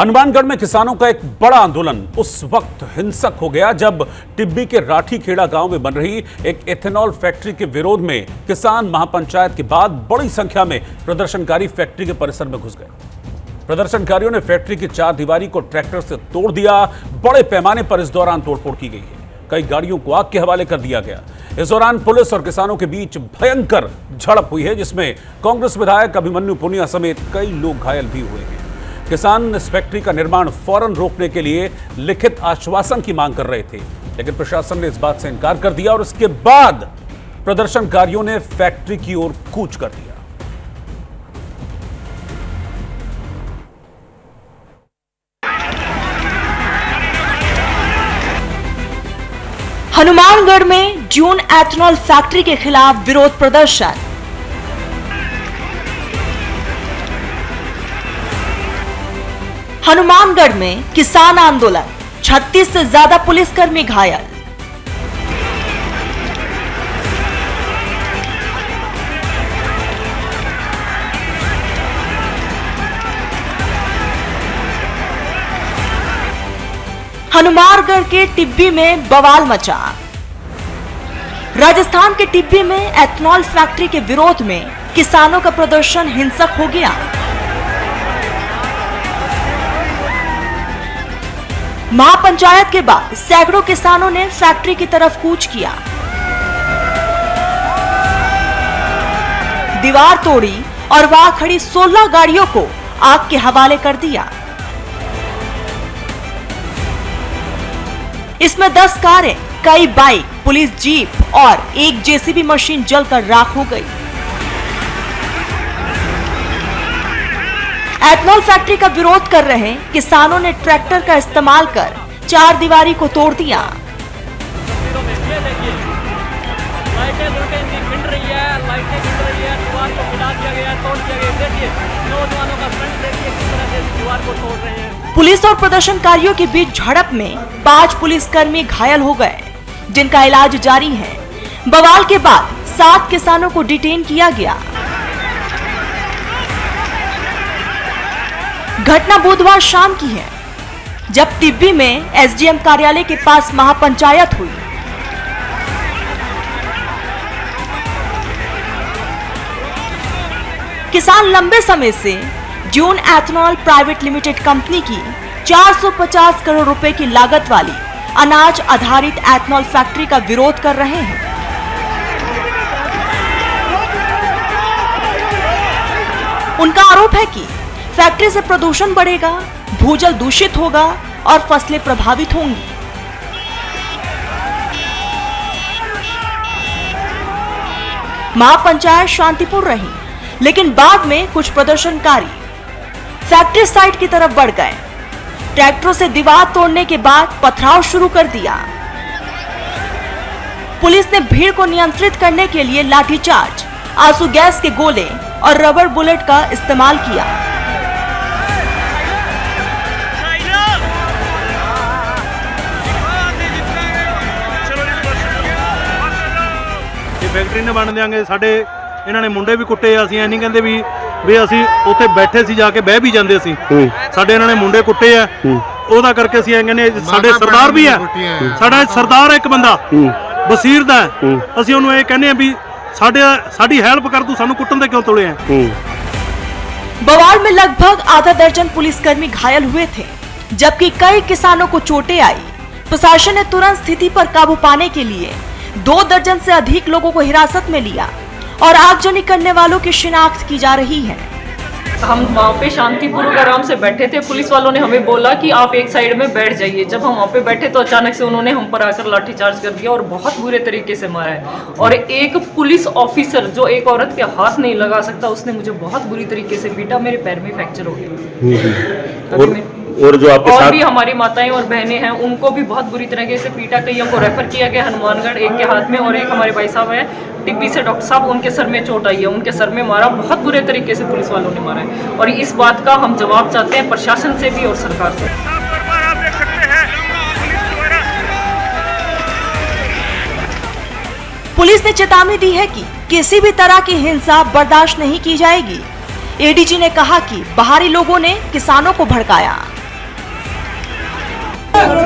हनुमानगढ़ में किसानों का एक बड़ा आंदोलन उस वक्त हिंसक हो गया जब टिब्बी के राठीखेड़ा गांव में बन रही एक एथेनॉल फैक्ट्री के विरोध में किसान महापंचायत के बाद बड़ी संख्या में प्रदर्शनकारी फैक्ट्री के परिसर में घुस गए। प्रदर्शनकारियों ने फैक्ट्री की चार दीवारी को ट्रैक्टर से तोड़ दिया। बड़े पैमाने पर इस दौरान तोड़फोड़ की गई है। कई गाड़ियों को आग के हवाले कर दिया गया। इस दौरान पुलिस और किसानों के बीच भयंकर झड़प हुई है, जिसमें कांग्रेस विधायक अभिमन्यु पुनिया समेत कई लोग घायल भी हुए हैं। किसान इस फैक्ट्री का निर्माण फौरन रोकने के लिए लिखित आश्वासन की मांग कर रहे थे, लेकिन प्रशासन ने इस बात से इनकार कर दिया और इसके बाद प्रदर्शनकारियों ने फैक्ट्री की ओर कूच कर दिया। हनुमानगढ़ में जून एथेनॉल फैक्ट्री के खिलाफ विरोध प्रदर्शन। हनुमानगढ़ में किसान आंदोलन, 36 से ज्यादा पुलिसकर्मी घायल। हनुमानगढ़ के टिब्बी में बवाल मचा। राजस्थान के टिब्बी में एथेनॉल फैक्ट्री के विरोध में किसानों का प्रदर्शन हिंसक हो गया। महापंचायत के बाद सैकड़ों किसानों ने फैक्ट्री की तरफ कूच किया। दीवार तोड़ी और वहां खड़ी 16 गाड़ियों को आग के हवाले कर दिया। इसमें 10 कारें, कई बाइक, पुलिस जीप और एक जेसीबी मशीन जलकर राख हो गई। एथेनॉल फैक्ट्री का विरोध कर रहे किसानों ने ट्रैक्टर का इस्तेमाल कर चार दीवारी को तोड़ दिया। पुलिस और प्रदर्शनकारियों के बीच झड़प में 5 पुलिसकर्मी घायल हो गए, जिनका इलाज जारी है। बवाल के बाद 7 किसानों को डिटेन किया गया। घटना बुधवार शाम की है, जब टिब्बी में एसडीएम कार्यालय के पास महापंचायत हुई। किसान लंबे समय से जून एथेनॉल प्राइवेट लिमिटेड कंपनी की 450 करोड़ रुपए की लागत वाली अनाज आधारित एथेनॉल फैक्ट्री का विरोध कर रहे हैं। उनका आरोप है कि फैक्ट्री से प्रदूषण बढ़ेगा, भूजल दूषित होगा और फसलें प्रभावित होंगी। महापंचायत शांतिपूर्ण रही, लेकिन बाद में कुछ प्रदर्शनकारी फैक्ट्री साइट की तरफ बढ़ गए। ट्रैक्टरों से दीवार तोड़ने के बाद पथराव शुरू कर दिया। पुलिस ने भीड़ को नियंत्रित करने के लिए लाठीचार्ज, आंसू गैस के गोले और रबर बुलेट का इस्तेमाल किया। फैक्ट्री ने बन देंगे, साडे इन्होंने मुंडे भी कुट्टे। ਅਸੀਂ ਐ ਨਹੀਂ ਕਹਿੰਦੇ ਵੀ ਅਸੀਂ ਉੱਥੇ ਬੈਠੇ ਸੀ, ਜਾ ਕੇ ਬਹਿ ਵੀ ਜਾਂਦੇ ਸੀ। ਸਾਡੇ ਇਹਨਾਂ ਨੇ ਮੁੰਡੇ ਕੁੱਟੇ ਆ, ਉਹਦਾ ਕਰਕੇ ਅਸੀਂ ਐ ਕਹਿੰਦੇ ਸਾਡੇ ਸਰਦਾਰ ਵੀ ਆ, ਸਾਡਾ ਸਰਦਾਰ ਇੱਕ ਬੰਦਾ ਬਸੀਰ ਦਾ, ਅਸੀਂ ਉਹਨੂੰ ਇਹ ਕਹਿੰਦੇ ਆ ਵੀ ਸਾਡੀ ਹੈਲਪ ਕਰ, ਤੂੰ ਸਾਨੂੰ ਕੁੱਟਣ ਤੇ ਕਿਉਂ ਤੁਲੇ ਆ। बवाल में लगभग आधा दर्जन पुलिसकर्मी घायल हुए थे, जबकि कई किसानों को चोटें आई। प्रशासन ने तुरंत स्थिति पर काबू पाने के लिए 2 दर्जन से अधिक लोगों को हिरासत में लिया और आगजनी करने वालों की शिनाख्त की जा रही है। हम वहाँ पे शांतिपूर्वक आराम से बैठे थे। पुलिस वालों ने हमें बोला कि आप एक साइड में बैठ जाइए। जब हम वहाँ पे बैठे तो अचानक से उन्होंने हम पर आकर लाठीचार्ज कर दिया और बहुत बुरे तरीके से मारा है। और एक पुलिस ऑफिसर जो एक औरत के हाथ नहीं लगा सकता, उसने मुझे बहुत बुरी तरीके से पीटा। मेरे पैर में फ्रैक्चर हो गया। और जो आपके और साथ भी हमारी माताएं और बहनें हैं, उनको भी बहुत बुरी तरीके से पीटा। कईयों को रेफर किया गया हनुमानगढ़, एक के हाथ में और एक हमारे भाई साहब है टिब्बी से, डॉक्टर साहब, उनके सर में चोट आई है। उनके सर में मारा, बहुत बुरे तरीके से पुलिस वालों ने मारा है। और इस बात का हम जवाब चाहते हैं प्रशासन से भी और सरकार से। पुलिस ने चेतावनी दी है कि किसी भी तरह की हिंसा बर्दाश्त नहीं की जाएगी। एडीजी ने कहा कि बाहरी लोगों ने किसानों को भड़काया।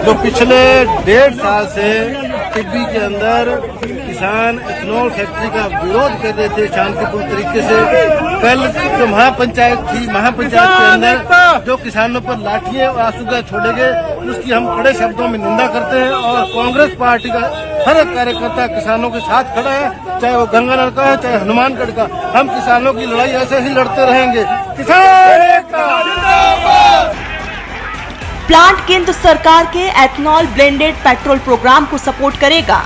जो पिछले 1.5 साल से टिब्बी के अंदर किसान इथेनॉल फैक्ट्री का विरोध कर रहे थे शांतिपूर्ण तरीके से। कल जो महापंचायत थी, महापंचायत के अंदर जो किसानों पर लाठियां और आंसू गैस छोड़े गए, उसकी हम कड़े शब्दों में निंदा करते हैं। और कांग्रेस पार्टी का हर एक कार्यकर्ता किसानों के साथ खड़ा है, चाहे वो गंगानगर का है, चाहे हनुमानगढ़ का। हम किसानों की लड़ाई ऐसे ही लड़ते रहेंगे। किसान एकता जिंदाबाद। प्लांट केंद्र सरकार के एथनॉल ब्लेंडेड पेट्रोल प्रोग्राम को सपोर्ट करेगा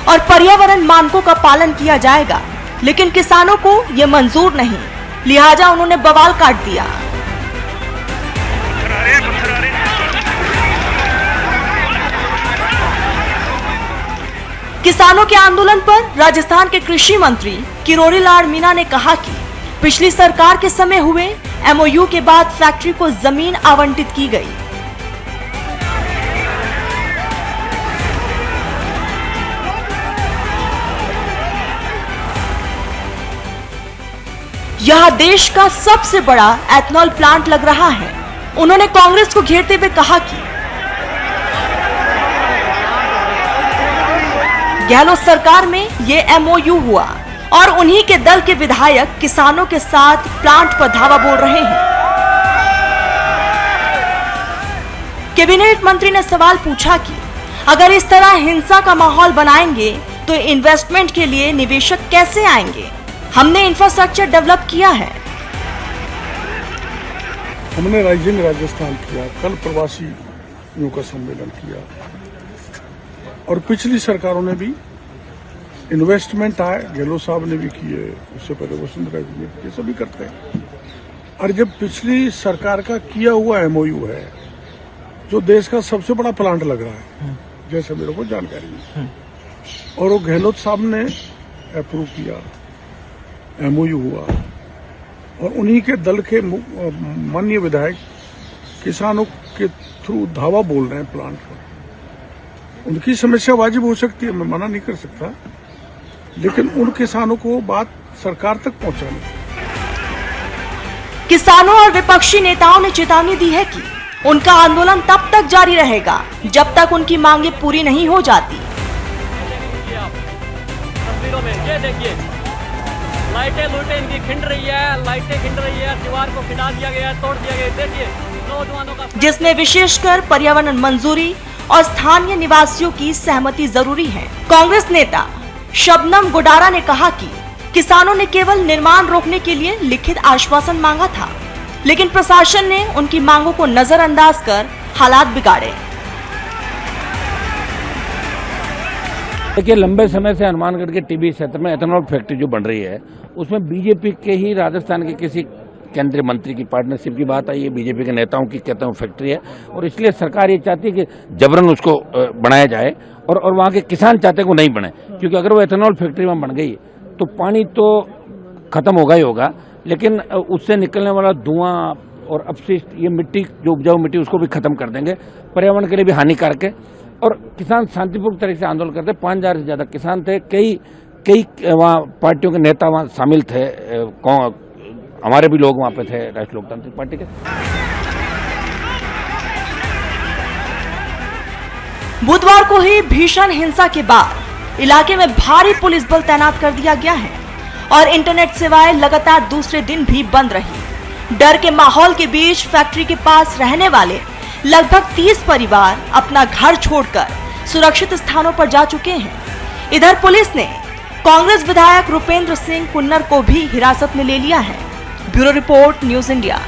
और पर्यावरण मानकों का पालन किया जाएगा, लेकिन किसानों को ये मंजूर नहीं, लिहाजा उन्होंने बवाल काट दिया। किसानों के आंदोलन पर राजस्थान के कृषि मंत्री किरोड़ी लाल मीणा ने कहा कि पिछली सरकार के समय हुए MOU के बाद फैक्ट्री को जमीन आवंटित की गई। यह देश का सबसे बड़ा एथनॉल प्लांट लग रहा है। उन्होंने कांग्रेस को घेरते हुए कहा कि गहलोत सरकार में ये MOU हुआ और उन्हीं के दल के विधायक किसानों के साथ प्लांट पर धावा बोल रहे हैं। कैबिनेट मंत्री ने सवाल पूछा कि अगर इस तरह हिंसा का माहौल बनाएंगे तो इन्वेस्टमेंट के लिए निवेशक कैसे आएंगे? हमने इंफ्रास्ट्रक्चर डेवलप किया है। हमने राइजिंग राजस्थान किया, कल प्रवासियों का सम्मेलन किया और पिछली सरकारों ने भी इन्वेस्टमेंट आए, गहलोत साहब ने भी किए, उससे पहले वसुंधरा जी ने किए, सभी करते हैं। और जब पिछली सरकार का किया हुआ MOU है, जो देश का सबसे बड़ा प्लांट लग रहा है, जैसे मेरे को जानकारी है, और वो गहलोत साहब ने अप्रूव किया, MOU हुआ और उन्हीं के दल के माननीय विधायक किसानों के थ्रू धावा बोल रहे हैं प्लांट पर। उनकी समस्या वाजिब हो सकती है, मैं मना नहीं कर सकता, लेकिन उन किसानों को बात सरकार तक पहुंचानी। किसानों और विपक्षी नेताओं ने चेतावनी दी है कि उनका आंदोलन तब तक जारी रहेगा जब तक उनकी मांगे पूरी नहीं हो जाती। लाइटें लूटें इनकी खिंड रही है, लाइटें खिंड रही है, दीवार को खिंडा दिया गया है, तोड़ दिया गया है। देखिए नौजवानों का, जिसमें विशेषकर पर्यावरण मंजूरी और स्थानीय निवासियों की सहमति जरूरी है। कांग्रेस नेता शबनम गोडारा ने कहा कि किसानों ने केवल निर्माण रोकने के लिए लिखित आश्वासन मांगा था, लेकिन प्रशासन ने उनकी मांगों को नजरअंदाज कर हालात बिगाड़े। देखिए, लंबे समय से हनुमानगढ़ के टिब्बी क्षेत्र में एथेनॉल फैक्ट्री जो बन रही है, उसमें बीजेपी के ही राजस्थान के किसी केंद्रीय मंत्री की पार्टनरशिप की बात आई है, बीजेपी के नेताओं की कहता हूँ फैक्ट्री है, और इसलिए सरकार ये चाहती है कि जबरन उसको बनाया जाए और वहाँ के किसान चाहते हैं वो नहीं बने, क्योंकि अगर वो एथेनॉल फैक्ट्री में बन गई तो पानी तो खत्म होगा ही होगा, लेकिन उससे निकलने वाला धुआं और अपशिष्ट, ये मिट्टी जो उपजाऊ मिट्टी, उसको भी खत्म कर देंगे, पर्यावरण के लिए भी हानिकारक है। और किसान शांतिपूर्ण तरीके से आंदोलन करते, 5000 से ज्यादा किसान थे, कई वहाँ पार्टियों के नेता वहाँ शामिल थे, हमारे भी लोग वहाँ पे थे राष्ट्रीय लोकतांत्रिक पार्टी के। बुधवार को ही भीषण हिंसा के बाद इलाके में भारी पुलिस बल तैनात कर दिया गया है और इंटरनेट सेवाएं लगातार दूसरे दिन भी बंद रही। डर के माहौल के बीच फैक्ट्री के पास रहने वाले लगभग 30 परिवार अपना घर छोड़कर सुरक्षित स्थानों पर जा चुके हैं। इधर पुलिस ने कांग्रेस विधायक रुपेंद्र सिंह कुन्नर को भी हिरासत में ले लिया है। Bureau report, news India.